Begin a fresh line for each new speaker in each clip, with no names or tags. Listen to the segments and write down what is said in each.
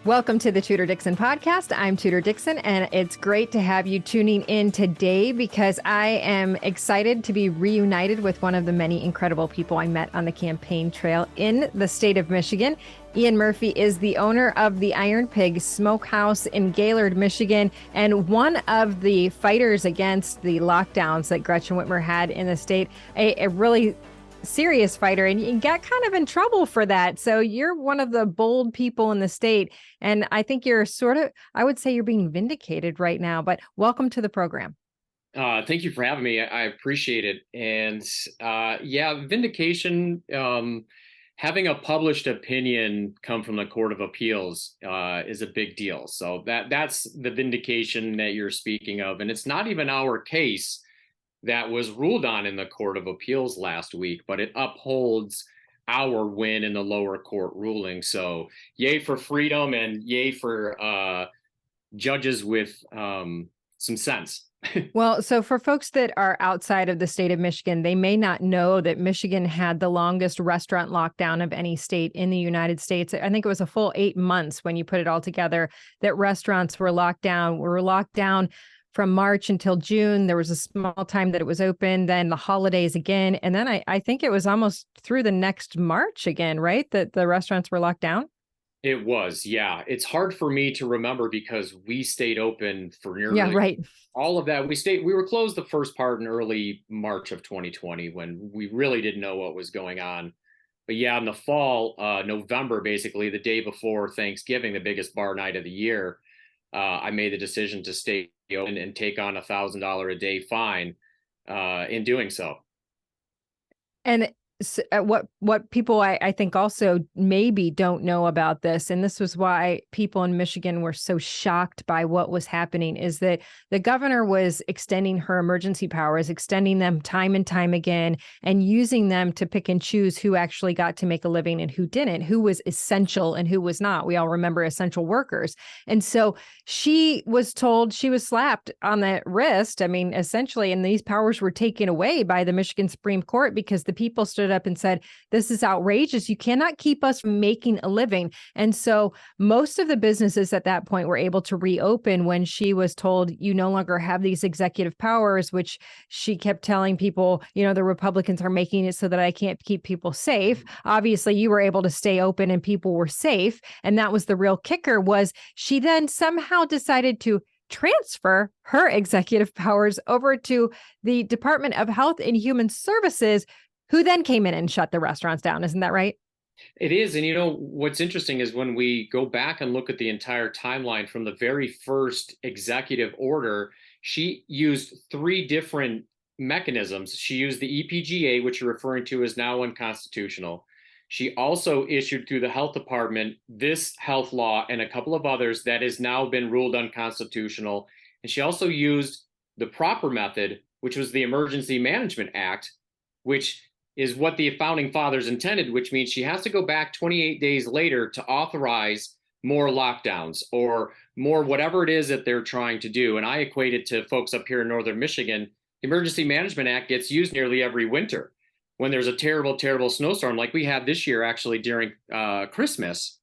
Welcome to the Tudor Dixon Podcast. I'm Tudor Dixon, and it's great to have you tuning in today because I am excited to be reunited with one of the many incredible people I met on the campaign trail in the state of Michigan. Ian Murphy is the owner of the Iron Pig Smokehouse in Gaylord, Michigan, and one of the fighters against the lockdowns that Gretchen Whitmer had in the state, a really serious fighter, and you got kind of in trouble for that. So you're one of the bold people in the state, and I think you're I would say you're being vindicated right now, but welcome to the program.
Thank you for having me. I appreciate it. And vindication, having a published opinion come from the Court of Appeals is a big deal. So that's the vindication that you're speaking of. And it's not even our case that was ruled on in the Court of Appeals last week, but it upholds our win in the lower court ruling. So yay for freedom and yay for judges with some sense.
Well, so for folks that are outside of the state of Michigan, they may not know that Michigan had the longest restaurant lockdown of any state in the United States. I think it was a full 8 months when you put it all together that restaurants were locked down. We were locked down from March until June. There was a small time that it was open, then the holidays again. And then I think it was almost through the next March again, right? That the restaurants were locked down.
It was, yeah. It's hard for me to remember because we stayed open for nearly all of that. We were closed the first part in early March of 2020 when we really didn't know what was going on. But yeah, in the fall, November, basically the day before Thanksgiving, the biggest bar night of the year, I made the decision to stay open and take on $1,000 a day fine in doing so.
And what people I think also maybe don't know about this, and this was why people in Michigan were so shocked by what was happening, is that the governor was extending her emergency powers, extending them time and time again, and using them to pick and choose who actually got to make a living and who didn't, who was essential and who was not. We all remember essential workers. And so she was told, she was slapped on the wrist, I mean, essentially, and these powers were taken away by the Michigan Supreme Court because the people stood up and said, this is outrageous. You cannot keep us from making a living. And so most of the businesses at that point were able to reopen when she was told, you no longer have these executive powers, which she kept telling people, the Republicans are making it so that I can't keep people safe. Obviously, you were able to stay open and people were safe. And that was the real kicker, was she then somehow decided to transfer her executive powers over to the Department of Health and Human Services, who then came in and shut the restaurants down. Isn't that right?
It is. And what's interesting is when we go back and look at the entire timeline from the very first executive order, she used 3 different mechanisms. She used the EPGA, which you're referring to as now unconstitutional. She also issued through the health department this health law and a couple of others that has now been ruled unconstitutional. And she also used the proper method, which was the Emergency Management Act, which is what the founding fathers intended, which means she has to go back 28 days later to authorize more lockdowns or more whatever it is that they're trying to do. And I equate it to folks up here in northern Michigan. The Emergency Management Act gets used nearly every winter when there's a terrible, terrible snowstorm like we had this year, actually during Christmas.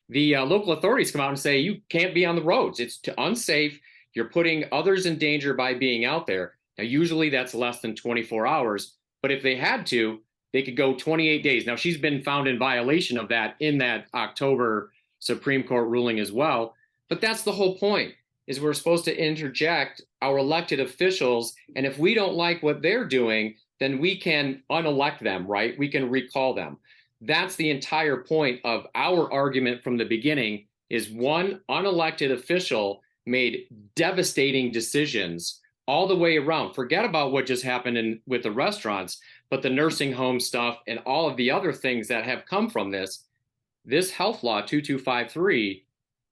The local authorities come out and say, you can't be on the roads. It's unsafe. You're putting others in danger by being out there. Now, usually that's less than 24 hours. But if they had to, they could go 28 days. Now, she's been found in violation of that in that October Supreme Court ruling as well. But that's the whole point, is we're supposed to interject our elected officials. And if we don't like what they're doing, then we can unelect them, right? We can recall them. That's the entire point of our argument from the beginning, is one unelected official made devastating decisions all the way around. Forget about what just happened with the restaurants, but the nursing home stuff and all of the other things that have come from this. This health law 2253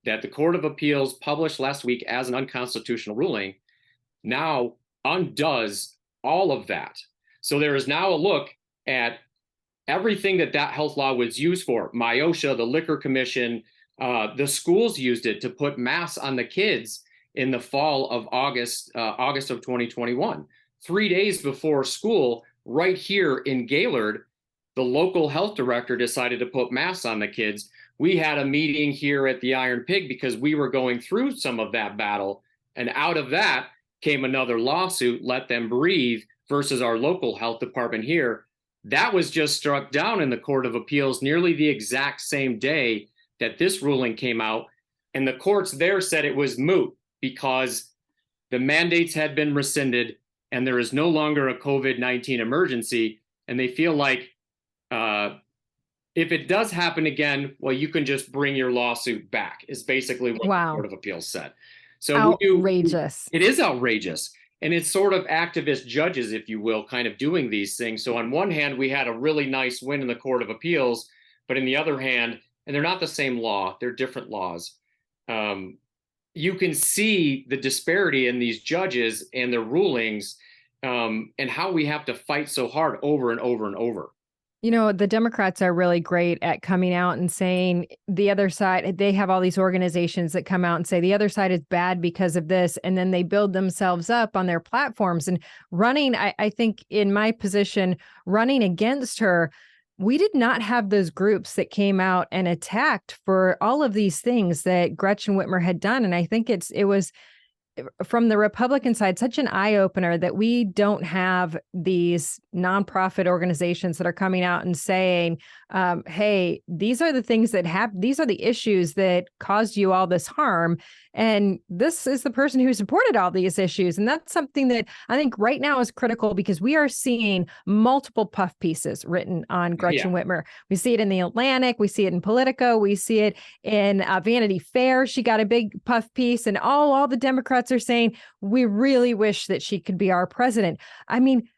that the Court of Appeals published last week as an unconstitutional ruling now undoes all of that. So there is now a look at everything that health law was used for. MIOSHA, the Liquor Commission, the schools used it to put masks on the kids in the fall of August of 2021. 3 days before school, right here in Gaylord, the local health director decided to put masks on the kids we had a meeting here at the Iron Pig because we were going through some of that battle. And out of that came another lawsuit, Let Them Breathe, versus our local health department here. That was just struck down in the Court of Appeals nearly the exact same day that this ruling came out. And the courts there said it was moot because the mandates had been rescinded and there is no longer a COVID-19 emergency. And they feel like if it does happen again, well, you can just bring your lawsuit back, is basically what the Court of Appeals said. So
outrageous.
It is outrageous. And it's sort of activist judges, if you will, kind of doing these things. So on one hand, we had a really nice win in the Court of Appeals, but in the other hand, and they're not the same law, they're different laws. You can see the disparity in these judges and their rulings, and how we have to fight so hard over and over and over.
You know, the Democrats are really great at coming out and saying the other side, they have all these organizations that come out and say the other side is bad because of this. And then they build themselves up on their platforms and running. I think in my position, running against her, we did not have those groups that came out and attacked for all of these things that Gretchen Whitmer had done. And I think it was from the Republican side, such an eye opener that we don't have these nonprofit organizations that are coming out and saying, hey, these are the things that these are the issues that caused you all this harm. And this is the person who supported all these issues. And that's something that I think right now is critical because we are seeing multiple puff pieces written on Gretchen Whitmer. We see it in the Atlantic. We see it in Politico. We see it in Vanity Fair. She got a big puff piece and all the Democrats are saying, we really wish that she could be our president. I mean,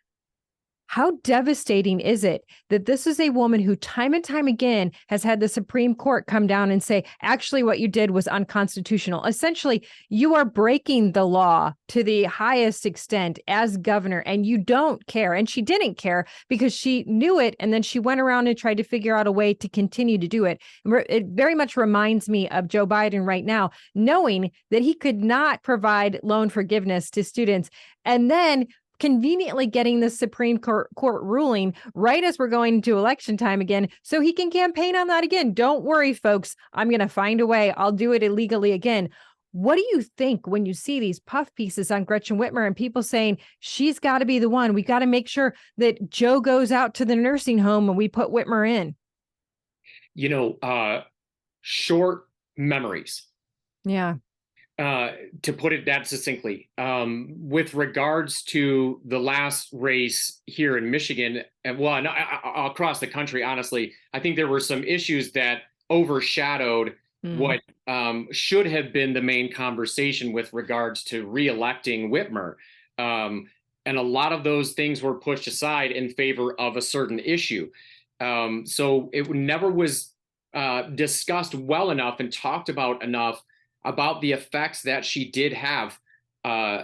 how devastating is it that this is a woman who time and time again has had the Supreme Court come down and say, actually, what you did was unconstitutional. Essentially, you are breaking the law to the highest extent as governor, and you don't care. And she didn't care because she knew it. And then she went around and tried to figure out a way to continue to do it. It very much reminds me of Joe Biden right now, knowing that he could not provide loan forgiveness to students. And then conveniently getting the Supreme Court ruling right as we're going into election time again, so he can campaign on that again. Don't worry, folks. I'm going to find a way. I'll do it illegally again. What do you think when you see these puff pieces on Gretchen Whitmer and people saying she's got to be the one? We got to make sure that Joe goes out to the nursing home and we put Whitmer in.
You know, short memories.
Yeah.
To put it that succinctly, with regards to the last race here in Michigan, and well, across the country, honestly, I think there were some issues that overshadowed what should have been the main conversation with regards to reelecting Whitmer. And a lot of those things were pushed aside in favor of a certain issue. So it never was discussed well enough and talked about enough about the effects that she did have.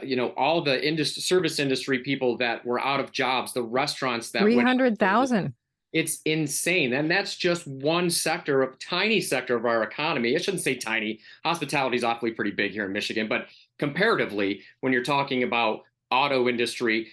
You know, all the service industry people that were out of jobs, the restaurants that
300,000.
It's insane. And that's just one sector, a tiny sector of our economy. I shouldn't say tiny. Hospitality is awfully pretty big here in Michigan, but comparatively, when you're talking about auto industry,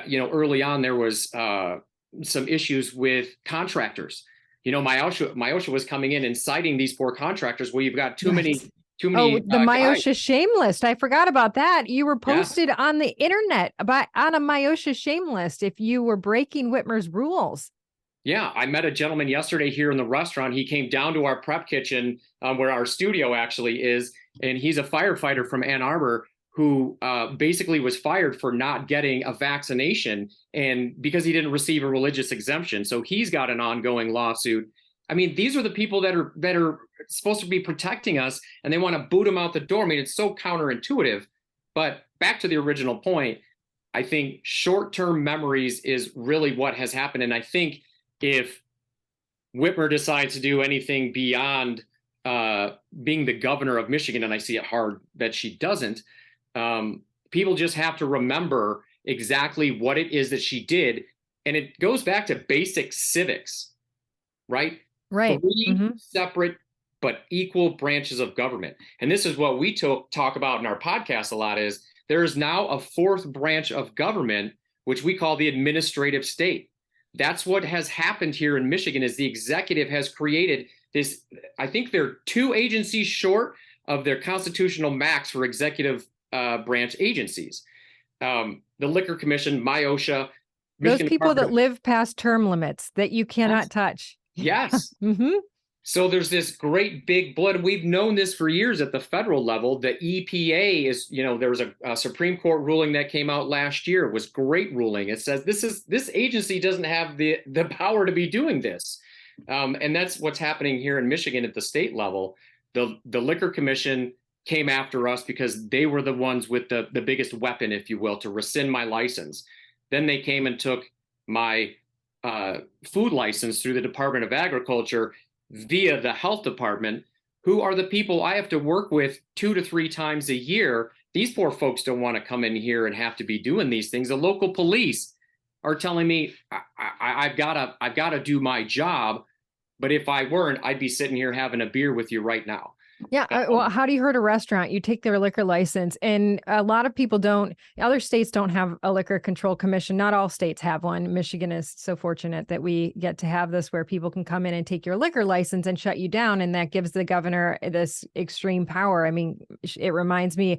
you know, early on there was some issues with contractors. You know, MIOSHA was coming in and citing these poor contractors where you've got too many. The
MIOSHA shame list. I forgot about that. You were posted on the internet on a MIOSHA shame list if you were breaking Whitmer's rules.
Yeah, I met a gentleman yesterday here in the restaurant. He came down to our prep kitchen where our studio actually is, and he's a firefighter from Ann Arbor who basically was fired for not getting a vaccination and because he didn't receive a religious exemption. So he's got an ongoing lawsuit. I mean, these are the people that are supposed to be protecting us, and they want to boot them out the door. I mean, it's so counterintuitive. But back to the original point, I think short-term memories is really what has happened. And I think if Whitmer decides to do anything beyond being the governor of Michigan, and I see it hard that she doesn't, people just have to remember exactly what it is that she did. And it goes back to basic civics, right?
Right.
Three separate but equal branches of government. And this is what we talk about in our podcast a lot is there is now a fourth branch of government, which we call the administrative state. That's what has happened here in Michigan is the executive has created I think they're 2 agencies short of their constitutional max for executive branch agencies. The Liquor Commission, MIOSHA,
Those
Michigan
people that
Department.
live past term limits that you cannot touch.
Yes.
Mm-hmm.
So there's this great big blood. We've known this for years at the federal level. The EPA is, there was a Supreme Court ruling that came out last year. It was a great ruling. It says this agency doesn't have the power to be doing this. And that's what's happening here in Michigan at the state level. The Liquor Commission came after us because they were the ones with the biggest weapon, if you will, to rescind my license. Then they came and took my food license through the Department of Agriculture via the health department, who are the people I have to work with 2 to 3 times a year. These poor folks don't want to come in here and have to be doing these things. The local police are telling me I've got to do my job, but if I weren't, I'd be sitting here having a beer with you right now.
Yeah. Well, how do you hurt a restaurant? You take their liquor license, and a lot of people don't. Other states don't have a liquor control commission. Not all states have one. Michigan is so fortunate that we get to have this, where people can come in and take your liquor license and shut you down. And that gives the governor this extreme power. I mean, it reminds me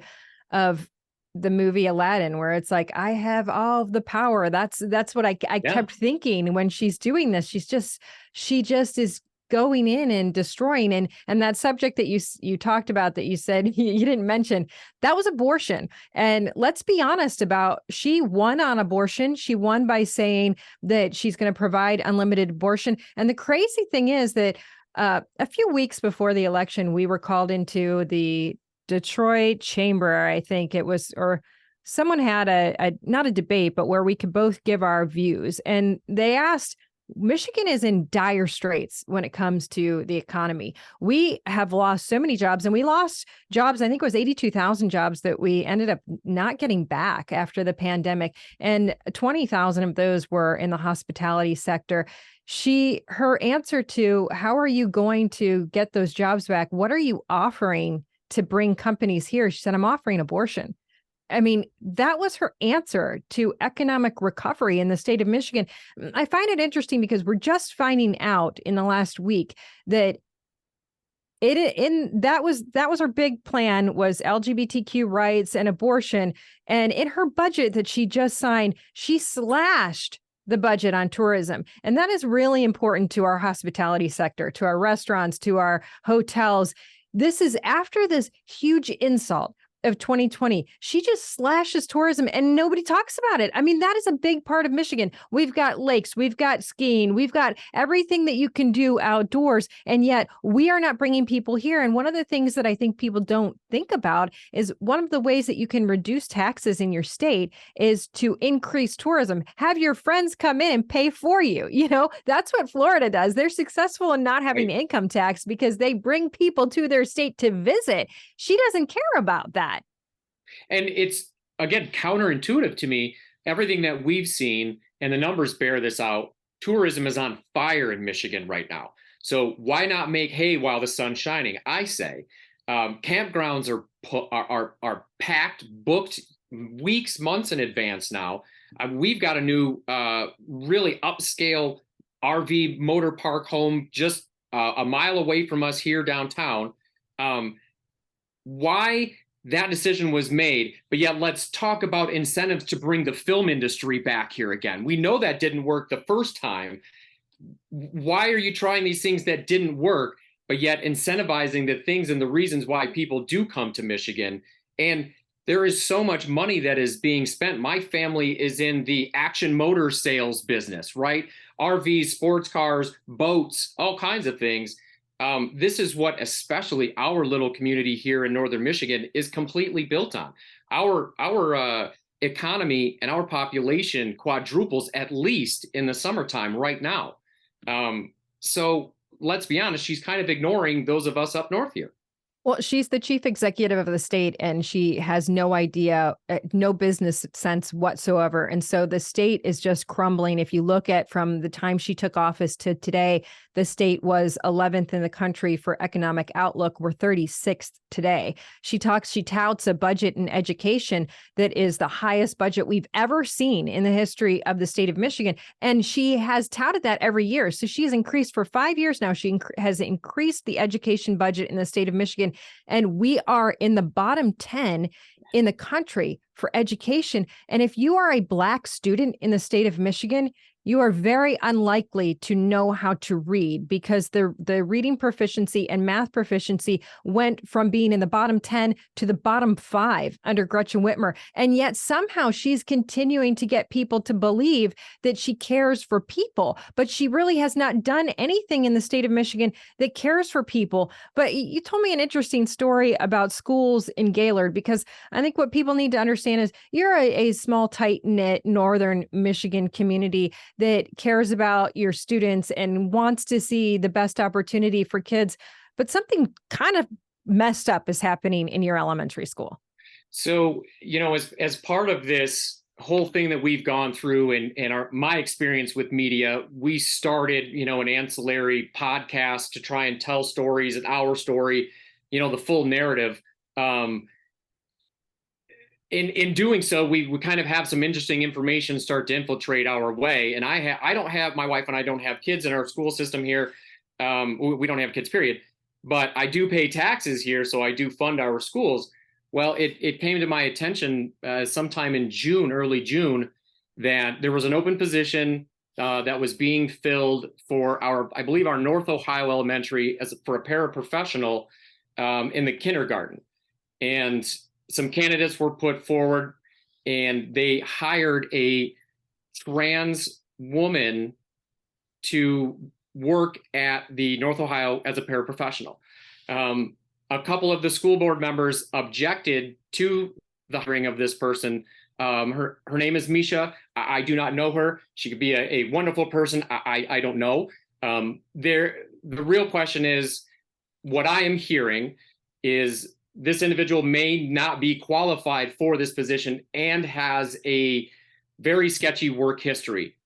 of the movie Aladdin, where it's like, I have all the power. That's what I kept thinking when she's doing this. She just is going in and destroying. And that subject that you talked about, that you said you didn't mention, that was abortion. And let's be honest about, she won on abortion. She won by saying that she's going to provide unlimited abortion. And the crazy thing is that a few weeks before the election, we were called into the Detroit chamber, I think it was, or someone had a not a debate, but where we could both give our views. And they asked, Michigan is in dire straits when it comes to the economy. We have lost so many jobs, and we lost jobs. I think it was 82,000 jobs that we ended up not getting back after the pandemic. And 20,000 of those were in the hospitality sector. Her answer to how are you going to get those jobs back? What are you offering to bring companies here? She said, I'm offering abortion. I mean, that was her answer to economic recovery in the state of Michigan. I find it interesting because we're just finding out in the last week that that was her big plan, was LGBTQ rights and abortion. And in her budget that she just signed, she slashed the budget on tourism. And that is really important to our hospitality sector, to our restaurants, to our hotels. This is after this huge insult of 2020. She just slashes tourism and nobody talks about it. I mean, that is a big part of Michigan. We've got lakes, we've got skiing, we've got everything that you can do outdoors. And yet we are not bringing people here. And one of the things that I think people don't think about is one of the ways that you can reduce taxes in your state is to increase tourism. Have your friends come in and pay for you. That's what Florida does. They're successful in not having income tax because they bring people to their state to visit. She doesn't care about that.
And it's, again, counterintuitive to me. Everything that we've seen, and the numbers bear this out, tourism is on fire in Michigan right now. So why not make hay while the sun's shining? I say campgrounds are packed, booked weeks, months in advance now. We've got a new, really upscale RV motor park home just a mile away from us here downtown. Why that decision was made, but yet let's talk about incentives to bring the film industry back here again. We know that didn't work the first time. Why are you trying these things that didn't work, but yet incentivizing the things and the reasons why people do come to Michigan? And there is so much money that is being spent. My family is in the action motor sales business, right? RVs, sports cars, boats, all kinds of things. This is what especially our little community here in northern Michigan is completely built on. Our economy and our population quadruples at least in the summertime right now. So let's be honest, she's kind of ignoring those of us up north here.
Well, she's the chief executive of the state, and she has no idea, no business sense whatsoever. And so the state is just crumbling. If you look at from the time she took office to today, the state was 11th in the country for economic outlook. We're 36th today. She touts a budget in education that is the highest budget we've ever seen in the history of the state of Michigan. And she has touted that every year. So she's increased for 5 years now. She has increased the education budget in the state of Michigan. And we are in the bottom 10 in the country for education. And if you are a Black student in the state of Michigan, you are very unlikely to know how to read, because the reading proficiency and math proficiency went from being in the bottom 10 to the bottom 5 under Gretchen Whitmer. And yet somehow she's continuing to get people to believe that she cares for people, but she really has not done anything in the state of Michigan that cares for people. But you told me an interesting story about schools in Gaylord, because I think what people need to understand is you're a small, tight-knit northern Michigan community that cares about your students and wants to see the best opportunity for kids. But something kind of messed up is happening in your elementary school.
So, as part of this whole thing that we've gone through and my experience with media, we started, an ancillary podcast to try and tell stories, an hour story, the full narrative. In doing so, we kind of have some interesting information start to infiltrate our way. And my wife and I don't have kids in our school system here. We don't have kids, period. But I do pay taxes here, so I do fund our schools. Well, it came to my attention sometime in June, early June, that there was an open position that was being filled for I believe our North Ohio Elementary for a paraprofessional in the kindergarten. And some candidates were put forward, and they hired a trans woman to work at the North Ohio as a paraprofessional. A couple of the school board members objected to the hiring of this person. Her name is Misha. I do not know her. She could be a wonderful person. I don't know. The real question is, what I am hearing is this individual may not be qualified for this position and has a very sketchy work history.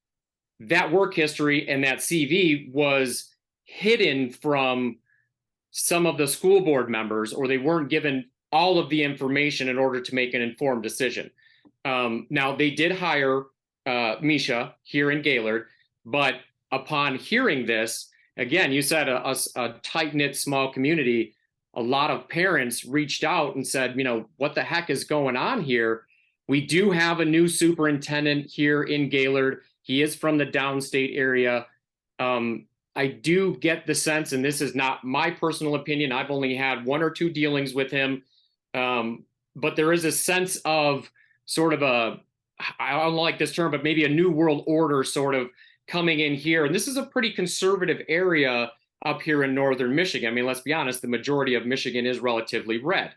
That work history and that CV was hidden from some of the school board members, or they weren't given all of the information in order to make an informed decision. Now, they did hire Misha here in Gaylord, but upon hearing this, again, you said a tight-knit small community, a lot of parents reached out and said, what the heck is going on here? We do have a new superintendent here in Gaylord. He is from the downstate area. I do get the sense, and this is not my personal opinion, I've only had one or two dealings with him, but there is a sense of sort of I don't like this term, but maybe a new world order sort of coming in here. And this is a pretty conservative area up here in northern Michigan. I mean, let's be honest, the majority of Michigan is relatively red,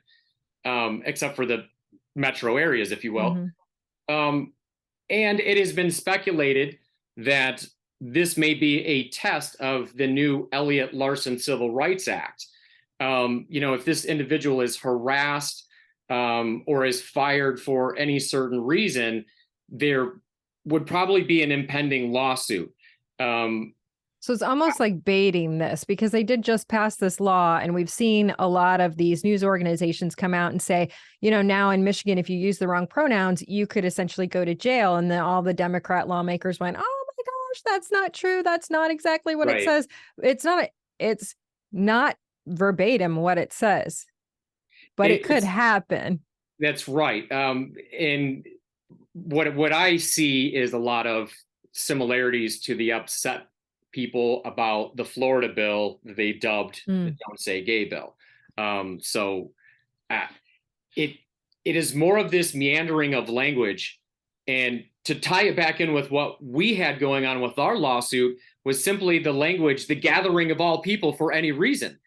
except for the metro areas, if you will. Mm-hmm. And it has been speculated that this may be a test of the new Elliott Larson Civil Rights Act. If this individual is harassed or is fired for any certain reason, there would probably be an impending lawsuit.
So it's almost like baiting this, because they did just pass this law, and we've seen a lot of these news organizations come out and say, now in Michigan, if you use the wrong pronouns, you could essentially go to jail. And then all the Democrat lawmakers went, oh my gosh, that's not true. That's not exactly what it says. It's not verbatim what it says, but it could happen.
That's right. And what I see is a lot of similarities to the upset people about the Florida bill that they dubbed the Don't Say Gay bill. It is more of this meandering of language. And to tie it back in with what we had going on with our lawsuit was simply the language, the gathering of all people for any reason.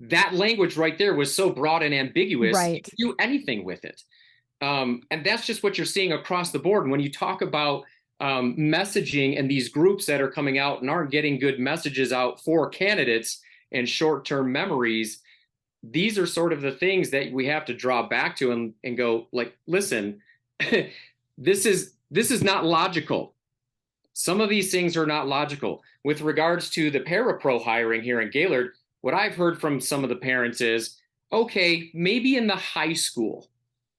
That language right there was so broad and ambiguous, right. You could do anything with it. And that's just what you're seeing across the board. And when you talk about messaging and these groups that are coming out and aren't getting good messages out for candidates and short-term memories, these are sort of the things that we have to draw back to and go like, listen, this is not logical. Some of these things are not logical. With regards to the parapro hiring here in Gaylord, what I've heard from some of the parents is, okay, maybe in the high school,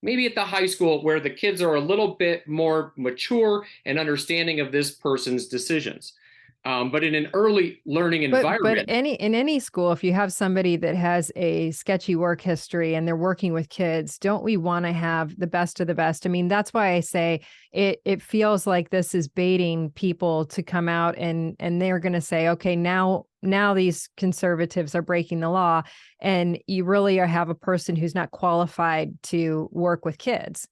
maybe at the high school where the kids are a little bit more mature and understanding of this person's decisions. But in an early learning environment.
But in any school, if you have somebody that has a sketchy work history and they're working with kids, don't we want to have the best of the best? I mean, that's why I say it feels like this is baiting people to come out and they're going to say, okay, now these conservatives are breaking the law, and you really have a person who's not qualified to work with kids.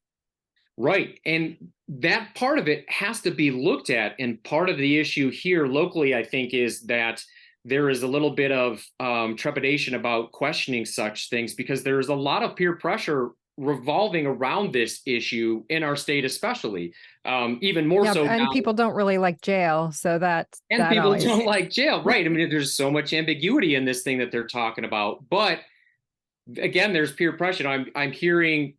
Right. And that part of it has to be looked at. And part of the issue here locally, I think, is that there is a little bit of trepidation about questioning such things because there is a lot of peer pressure revolving around this issue in our state, especially even more so.
And
now,
people don't really like jail. So
people
always...
don't like jail. Right. I mean, there's so much ambiguity in this thing that they're talking about. But again, there's peer pressure. I'm hearing,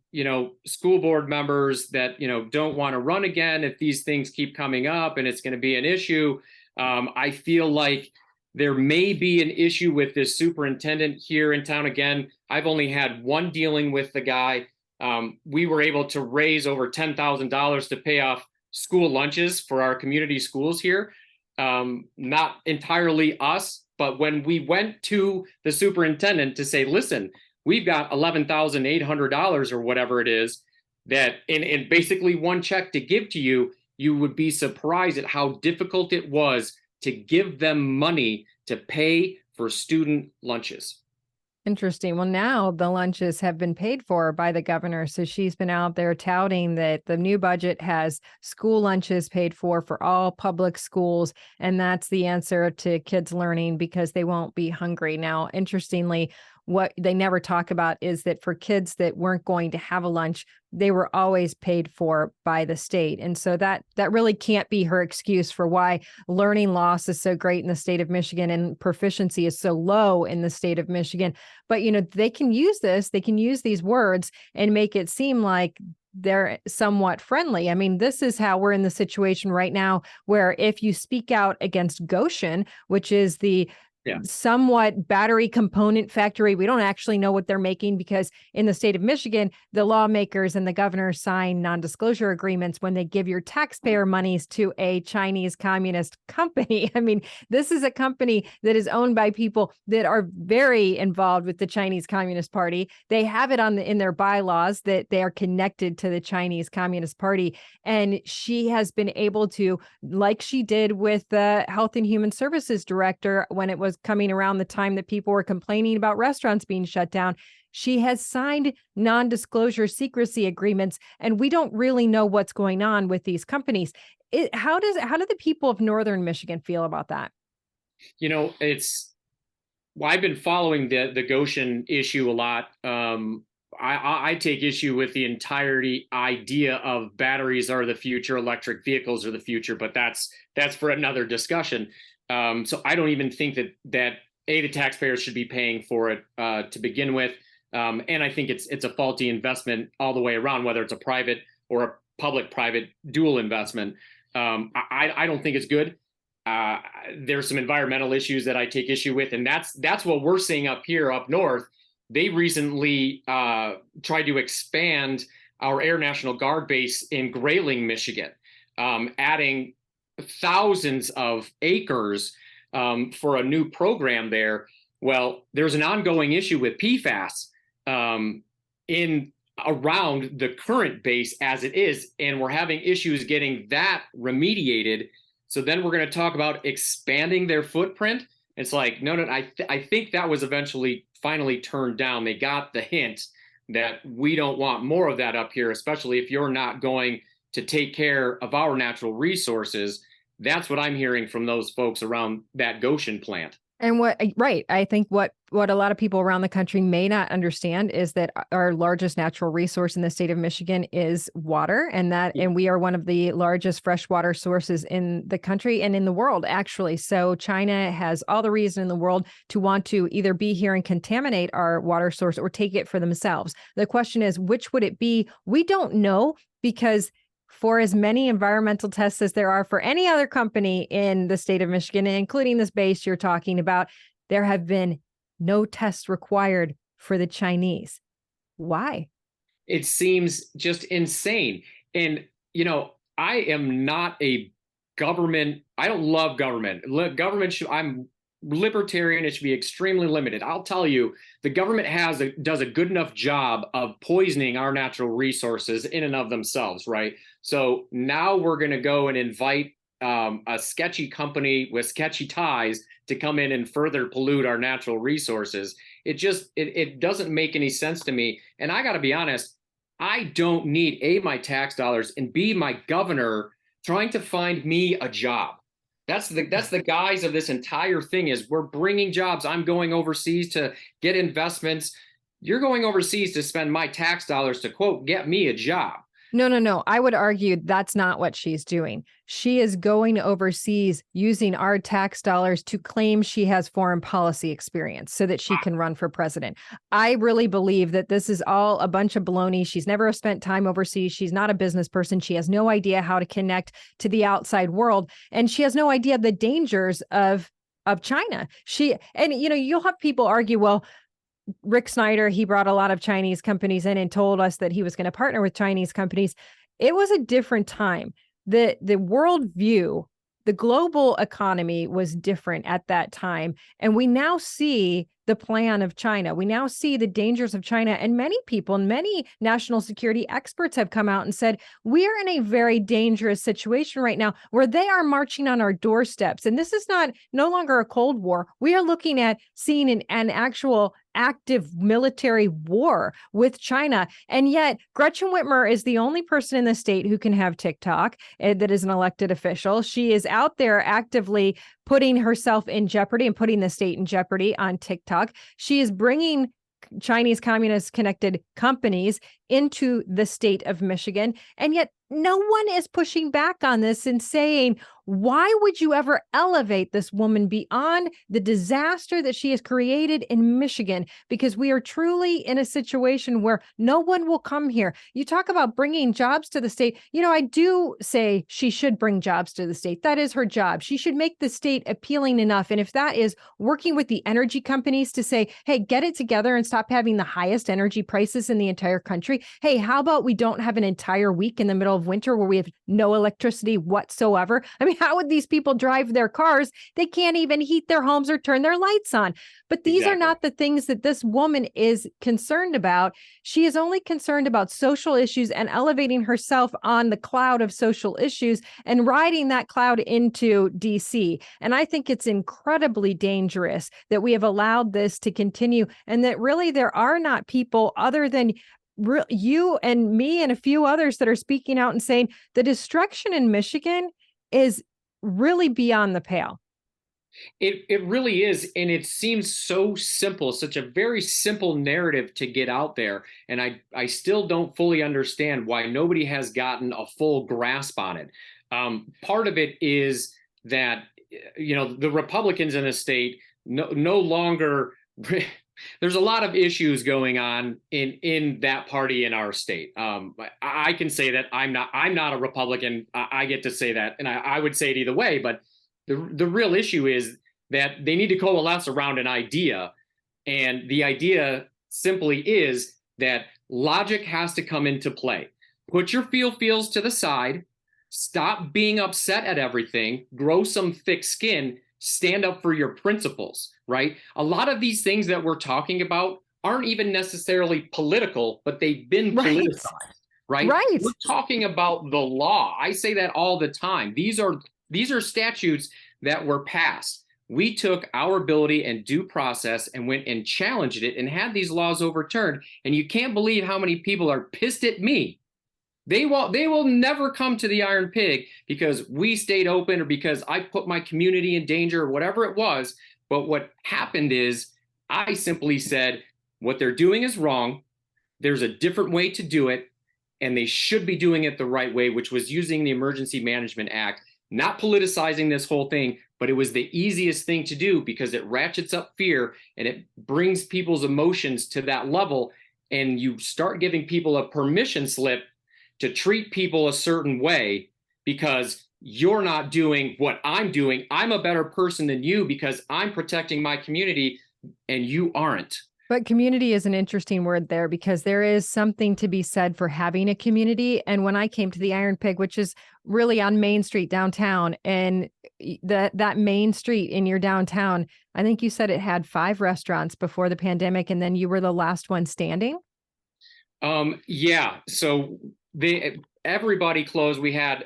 school board members that, don't want to run again if these things keep coming up and it's going to be an issue. I feel like there may be an issue with this superintendent here in town. Again, I've only had one dealing with the guy. We were able to raise over $10,000 to pay off school lunches for our community schools here. Not entirely us, but when we went to the superintendent to say, listen, we've got $11,800 or whatever it is that in basically one check to give to you, you would be surprised at how difficult it was to give them money to pay for student lunches.
Interesting. Well, now the lunches have been paid for by the governor. So she's been out there touting that the new budget has school lunches paid for all public schools. And that's the answer to kids learning because they won't be hungry. Now, interestingly, what they never talk about is that for kids that weren't going to have a lunch, they were always paid for by the state. And so that really can't be her excuse for why learning loss is so great in the state of Michigan and proficiency is so low in the state of Michigan. But, they can use this, they can use these words and make it seem like they're somewhat friendly. I mean, this is how we're in the situation right now, where if you speak out against Goshen, which is the somewhat battery component factory. We don't actually know what they're making because in the state of Michigan, the lawmakers and the governor sign non-disclosure agreements when they give your taxpayer monies to a Chinese communist company. I mean, this is a company that is owned by people that are very involved with the Chinese Communist Party. They have it in their bylaws that they are connected to the Chinese Communist Party. And she has been able to, like she did with the Health and Human Services Director when it was coming around the time that people were complaining about restaurants being shut down. She has signed non-disclosure secrecy agreements, and we don't really know what's going on with these companies. How do the people of Northern Michigan feel about that?
I've been following the Goshen issue a lot. I take issue with the entirety idea of batteries are the future, electric vehicles are the future, but that's for another discussion. So I don't even think that the taxpayers should be paying for it to begin with. And I think it's a faulty investment all the way around, whether it's a private or a public-private dual investment. I don't think it's good. There's some environmental issues that I take issue with, and that's what we're seeing up here up north. They recently tried to expand our Air National Guard base in Grayling, Michigan, adding thousands of acres for a new program there. Well, there's an ongoing issue with PFAS in around the current base as it is, and we're having issues getting that remediated. So then we're going to talk about expanding their footprint. It's like, no, I think that was finally turned down. They got the hint that we don't want more of that up here, especially if you're not going to take care of our natural resources. That's what I'm hearing from those folks around that Goshen plant.
And right. I think what a lot of people around the country may not understand is that our largest natural resource in the state of Michigan is water, and we are one of the largest freshwater sources in the country and in the world, actually. So China has all the reason in the world to want to either be here and contaminate our water source or take it for themselves. The question is, which would it be? We don't know, because for as many environmental tests as there are for any other company in the state of Michigan, including this base you're talking about, there have been no tests required for the Chinese. Why?
It seems just insane. And, I am not a government. I don't love government. I'm libertarian. It should be extremely limited. I'll tell you, the government does a good enough job of poisoning our natural resources in and of themselves, right? So now we're going to go and invite a sketchy company with sketchy ties to come in and further pollute our natural resources. It doesn't make any sense to me. And I got to be honest, I don't need A, my tax dollars, and B, my governor trying to find me a job. That's the guise of this entire thing. Is we're bringing jobs. I'm going overseas to get investments. You're going overseas to spend my tax dollars to, quote, get me a job.
No. I would argue that's not what she's doing. She is going overseas using our tax dollars to claim she has foreign policy experience so that she can run for president. I really believe that this is all a bunch of baloney. She's never spent time overseas. She's not a business person. She has no idea how to connect to the outside world. And she has no idea the dangers of China. You'll have people argue, well, Rick Snyder, he brought a lot of Chinese companies in and told us that he was going to partner with Chinese companies. It was a different time. The worldview, the global economy was different at that time. And we now see the plan of China. We now see the dangers of China. And many people and many national security experts have come out and said, we're in a very dangerous situation right now where they are marching on our doorsteps. And this is no longer a Cold War. We are looking at seeing an actual active military war with China. And yet Gretchen Whitmer is the only person in the state who can have TikTok that is an elected official. She is out there actively putting herself in jeopardy and putting the state in jeopardy on TikTok. She is bringing Chinese communist connected companies into the state of Michigan. And yet no one is pushing back on this and saying, why would you ever elevate this woman beyond the disaster that she has created in Michigan? Because we are truly in a situation where no one will come here. You talk about bringing jobs to the state. I do say she should bring jobs to the state. That is her job. She should make the state appealing enough. And if that is working with the energy companies to say, hey, get it together and stop having the highest energy prices in the entire country. Hey, how about we don't have an entire week in the middle of winter where we have no electricity whatsoever? I mean, how would these people drive their cars? They can't even heat their homes or turn their lights on. But these are not the things that this woman is concerned about. She is only concerned about social issues and elevating herself on the cloud of social issues and riding that cloud into DC. And I think it's incredibly dangerous that we have allowed this to continue, and that really there are not people other than you and me and a few others that are speaking out and saying the destruction in Michigan is really beyond the pale.
It really is. And it seems so simple, such a very simple narrative to get out there. And I still don't fully understand why nobody has gotten a full grasp on it. Part of it is that, the Republicans in the state no longer there's a lot of issues going on in that party in our state. I can say that I'm not a Republican. I get to say that, and I would say it either way. But the real issue is that they need to coalesce around an idea, and the idea simply is that logic has to come into play. Put your feels to the side. Stop being upset at everything. Grow some thick skin. Stand up for your principles, right? A lot of these things that we're talking about aren't even necessarily political, but they've been politicized, right?
Right.
We're talking about the law. I say that all the time. These are statutes that were passed. We took our ability and due process and went and challenged it and had these laws overturned. And you can't believe how many people are pissed at me. They will never come to the Iron Pig because we stayed open or because I put my community in danger or whatever it was. But what happened is I simply said, what they're doing is wrong. There's a different way to do it, and they should be doing it the right way, which was using the Emergency Management Act, not politicizing this whole thing, but it was the easiest thing to do because it ratchets up fear and it brings people's emotions to that level. And you start giving people a permission slip to treat people a certain way because you're not doing what I'm doing. I'm a better person than you because I'm protecting my community and you aren't.
But community is an interesting word there because there is something to be said for having a community. And when I came to the Iron Pig, which is really on Main Street downtown, and that main street in your downtown, I think you said it had 5 restaurants before the pandemic, and then you were the last one standing.
Yeah. So everybody closed. We had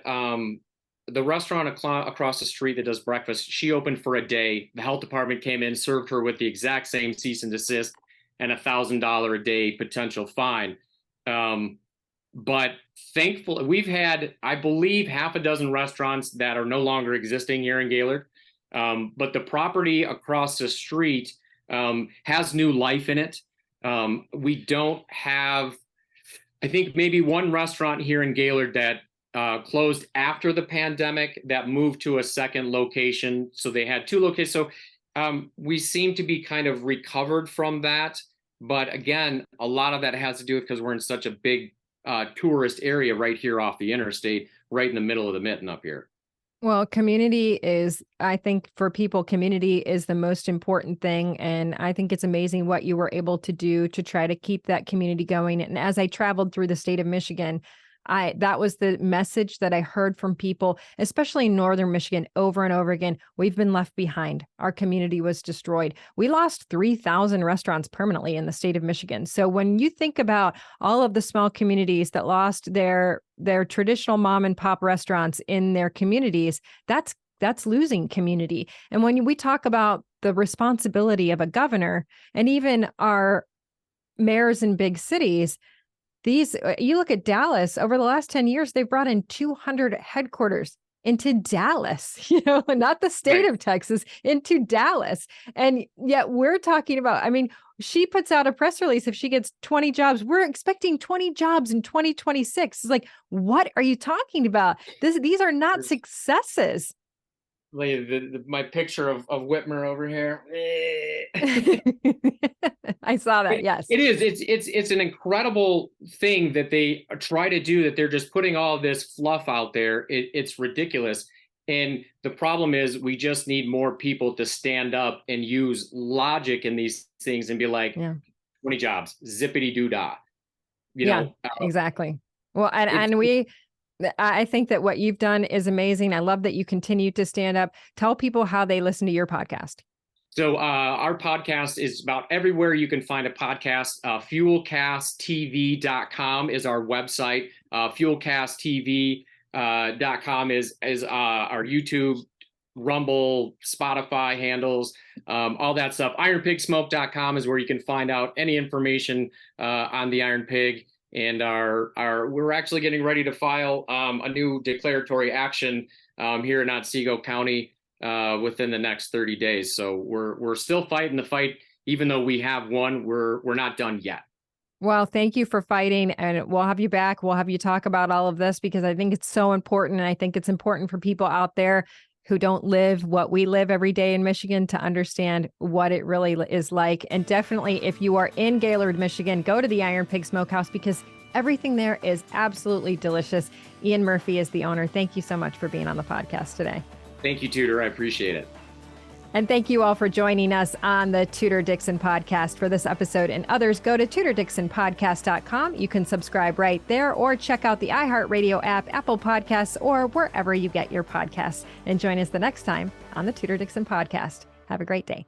the restaurant across the street that does breakfast. She opened for a day. The health department came in, served her with the exact same cease and desist and $1,000 a day potential fine. But thankfully, we've had, I believe, half a dozen restaurants that are no longer existing here in Gaylord. But the property across the street has new life in it. We don't have, I think, maybe one restaurant here in Gaylord that closed after the pandemic that moved to a second location. So they had 2 locations. So we seem to be kind of recovered from that. But again, a lot of that has to do with because we're in such a big tourist area right here off the interstate, right in the middle of the mitten up here.
Well, community is, I think for people, community is the most important thing. And I think it's amazing what you were able to do to try to keep that community going. And as I traveled through the state of Michigan, that was the message that I heard from people, especially in northern Michigan, over and over again. We've been left behind. Our community was destroyed. We lost 3,000 restaurants permanently in the state of Michigan. So when you think about all of the small communities that lost their traditional mom and pop restaurants in their communities, that's losing community. And when we talk about the responsibility of a governor and even our mayors in big cities, you look at Dallas, over the last 10 years, they've brought in 200 headquarters into Dallas, not the state of Texas, into Dallas. And yet we're talking about, I mean, she puts out a press release. If she gets 20 jobs, we're expecting 20 jobs in 2026. It's like, what are you talking about? These are not successes.
My picture of Whitmer over here.
I saw that. Yes,
it is. It's an incredible thing that they try to do. That they're just putting all this fluff out there. It's ridiculous. And the problem is, we just need more people to stand up and use logic in these things and be like, 20 jobs, zippity doo dah.
Exactly. Well, I think that what you've done is amazing. I love that you continue to stand up. Tell people how they listen to your podcast.
So our podcast is about everywhere you can find a podcast. Fuelcasttv.com is our website. Fuelcasttv.com is our YouTube, Rumble, Spotify handles, all that stuff. IronPigSmoke.com is where you can find out any information on the Iron Pig. And we're actually getting ready to file a new declaratory action here in Otsego County within the next 30 days. So we're still fighting the fight, even though we have won. We're not done yet.
Well, thank you for fighting, and we'll have you back. We'll have you talk about all of this because I think it's so important, and I think it's important for people out there who don't live what we live every day in Michigan to understand what it really is like. And definitely, if you are in Gaylord, Michigan, go to the Iron Pig Smokehouse because everything there is absolutely delicious. Ian Murphy is the owner. Thank you so much for being on the podcast today.
Thank you, Tudor. I appreciate it.
And thank you all for joining us on the Tudor Dixon Podcast. For this episode and others, go to TudorDixonPodcast.com. You can subscribe right there or check out the iHeartRadio app, Apple Podcasts, or wherever you get your podcasts. And join us the next time on the Tudor Dixon Podcast. Have a great day.